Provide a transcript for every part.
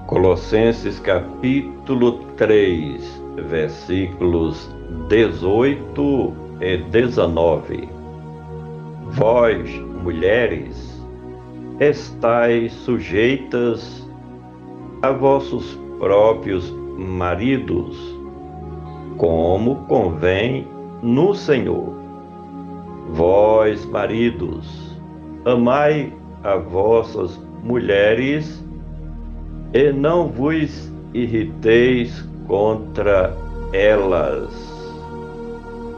Colossenses capítulo 3, versículos 18 e 19. Vós, mulheres, estais sujeitas a vossos próprios maridos, como convém no Senhor. Vós, maridos, amai a vossas mulheres e não vos irriteis contra elas.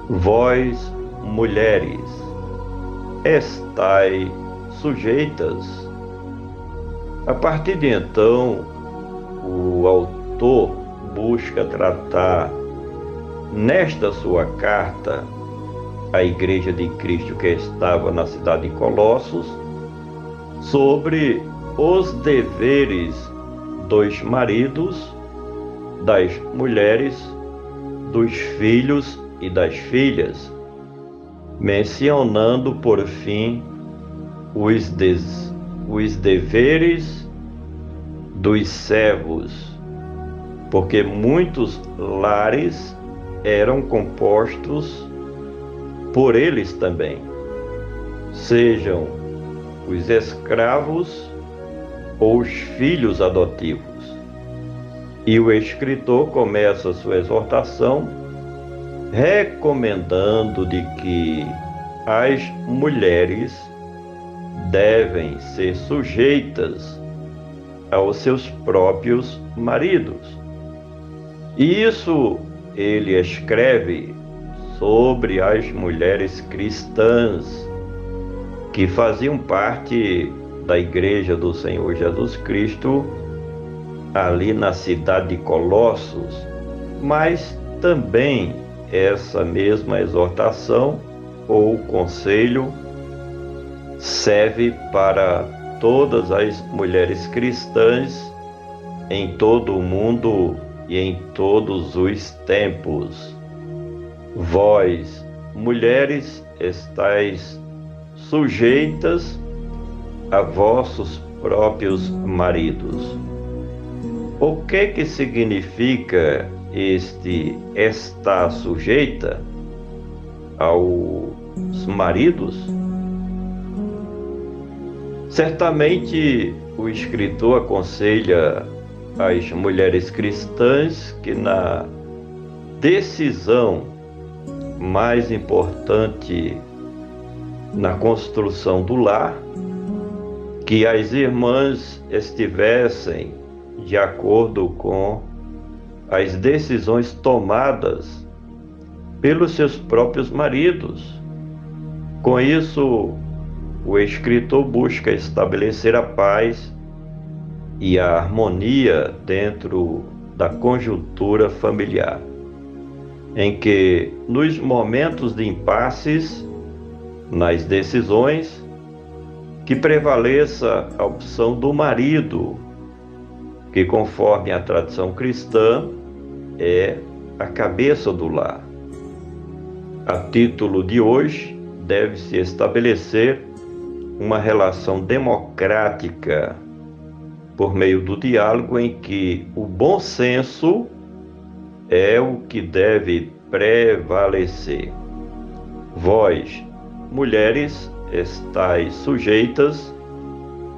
Vós, mulheres, estai sujeitas. A partir de então, o autor busca tratar nesta sua carta à Igreja de Cristo que estava na cidade de Colossos sobre os deveres dos maridos, das mulheres, dos filhos e das filhas, mencionando por fim os deveres dos servos, porque muitos lares eram compostos por eles também, sejam os escravos ou os filhos adotivos. E o escritor começa sua exortação recomendando de que as mulheres devem ser sujeitas aos seus próprios maridos. E isso ele escreve sobre as mulheres cristãs que faziam parte da Igreja do Senhor Jesus Cristo, ali na cidade de Colossos, mas também essa mesma exortação ou conselho serve para todas as mulheres cristãs em todo o mundo e em todos os tempos. Vós, mulheres, estais sujeitas a vossos próprios maridos. O que significa este estar sujeita aos maridos? Certamente o escritor aconselha as mulheres cristãs que na decisão mais importante na construção do lar, que as irmãs estivessem de acordo com as decisões tomadas pelos seus próprios maridos. Com isso, o escritor busca estabelecer a paz e a harmonia dentro da conjuntura familiar, em que, nos momentos de impasses, nas decisões, que prevaleça a opção do marido, que, conforme a tradição cristã, é a cabeça do lar. A título de hoje, deve-se estabelecer uma relação democrática por meio do diálogo em que o bom senso é o que deve prevalecer. Vós, mulheres, estais sujeitas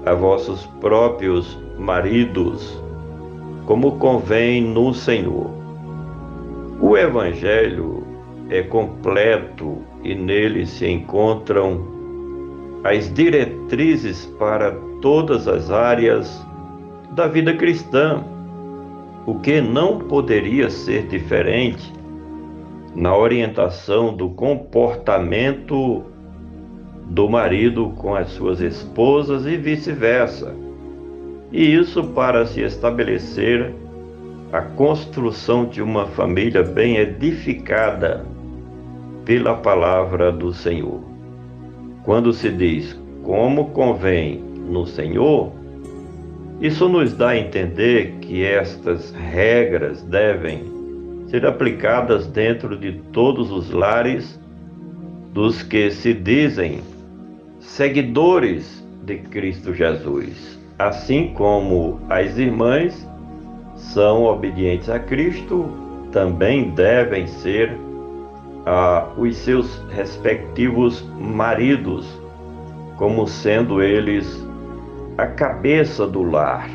a vossos próprios maridos, como convém no Senhor. O Evangelho é completo e nele se encontram as diretrizes para todas as áreas da vida cristã, o que não poderia ser diferente na orientação do comportamento do marido com as suas esposas e vice-versa. E isso para se estabelecer a construção de uma família bem edificada pela palavra do Senhor. Quando se diz como convém no Senhor, isso nos dá a entender que estas regras devem ser aplicadas dentro de todos os lares dos que se dizem seguidores de Cristo Jesus, assim como as irmãs são obedientes a Cristo, também devem ser os seus respectivos maridos, como sendo eles a cabeça do lar.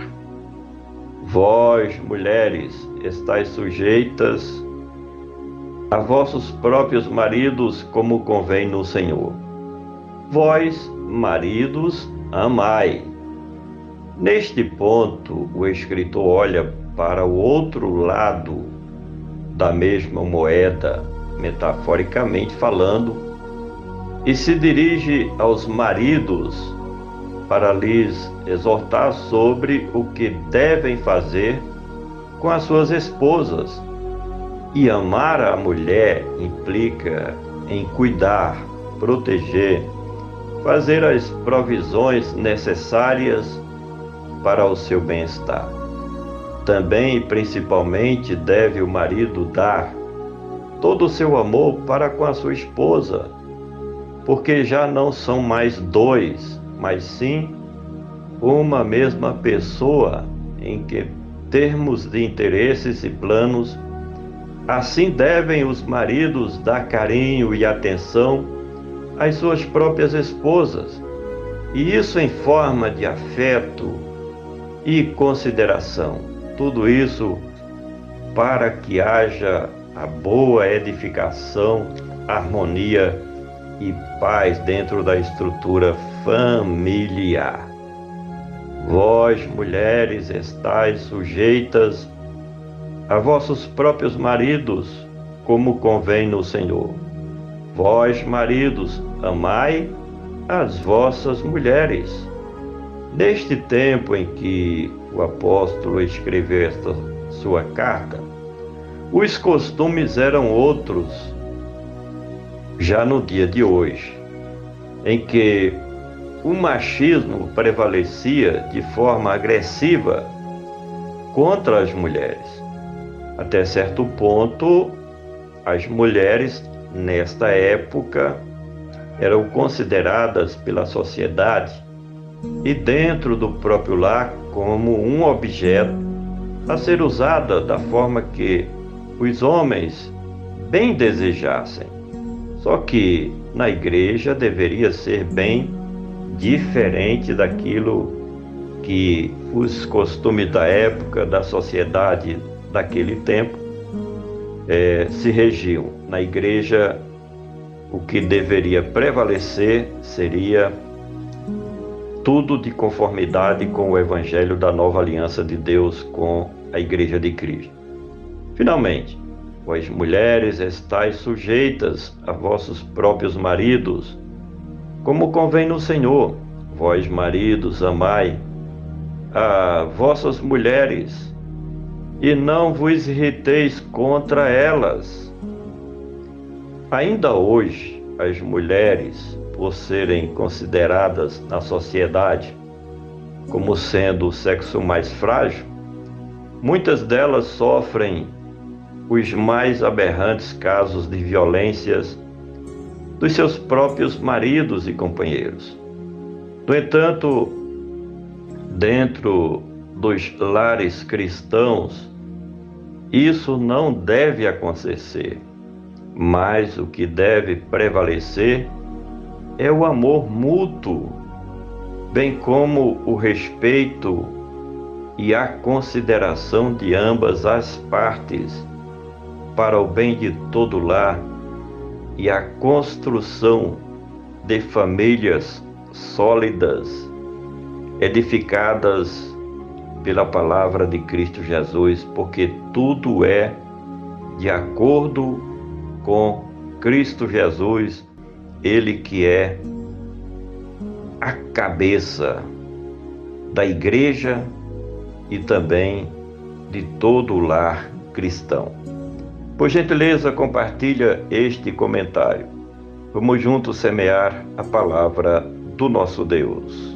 Vós, mulheres, estáis sujeitas a vossos próprios maridos, como convém no Senhor. Vós, maridos, amai. Neste ponto, o escritor olha para o outro lado da mesma moeda, metaforicamente falando, e se dirige aos maridos para lhes exortar sobre o que devem fazer com as suas esposas. E amar a mulher implica em cuidar, proteger, fazer as provisões necessárias para o seu bem-estar. Também, principalmente, deve o marido dar todo o seu amor para com a sua esposa, porque já não são mais dois, mas sim uma mesma pessoa, em que termos de interesses e planos. Assim devem os maridos dar carinho e atenção às suas próprias esposas, e isso em forma de afeto e consideração. Tudo isso para que haja a boa edificação, harmonia e paz dentro da estrutura familiar. Vós, mulheres, estáis sujeitas a vossos próprios maridos, como convém no Senhor. Vós, maridos, amai as vossas mulheres. Neste tempo em que o apóstolo escreveu esta sua carta, os costumes eram outros. Já no dia de hoje, em que o machismo prevalecia de forma agressiva contra as mulheres. Até certo ponto, as mulheres, nesta época, eram consideradas pela sociedade e dentro do próprio lar como um objeto a ser usada da forma que os homens bem desejassem. Só que na igreja deveria ser bem diferente daquilo que os costumes da época, da sociedade daquele tempo, se regiam. Na igreja, o que deveria prevalecer seria tudo de conformidade com o Evangelho da nova aliança de Deus com a Igreja de Cristo. Finalmente, vós mulheres estáis sujeitas a vossos próprios maridos, como convém no Senhor. Vós maridos, amai a vossas mulheres, e não vos irriteis contra elas. Ainda hoje, as mulheres, por serem consideradas na sociedade como sendo o sexo mais frágil, muitas delas sofrem os mais aberrantes casos de violências dos seus próprios maridos e companheiros. No entanto, dentro dos lares cristãos, isso não deve acontecer, mas o que deve prevalecer é o amor mútuo, bem como o respeito e a consideração de ambas as partes para o bem de todo o lar e a construção de famílias sólidas, edificadas pela palavra de Cristo Jesus, porque tudo é de acordo com Cristo Jesus, Ele que é a cabeça da igreja e também de todo o lar cristão. Por gentileza, compartilha este comentário. Vamos juntos semear a palavra do nosso Deus.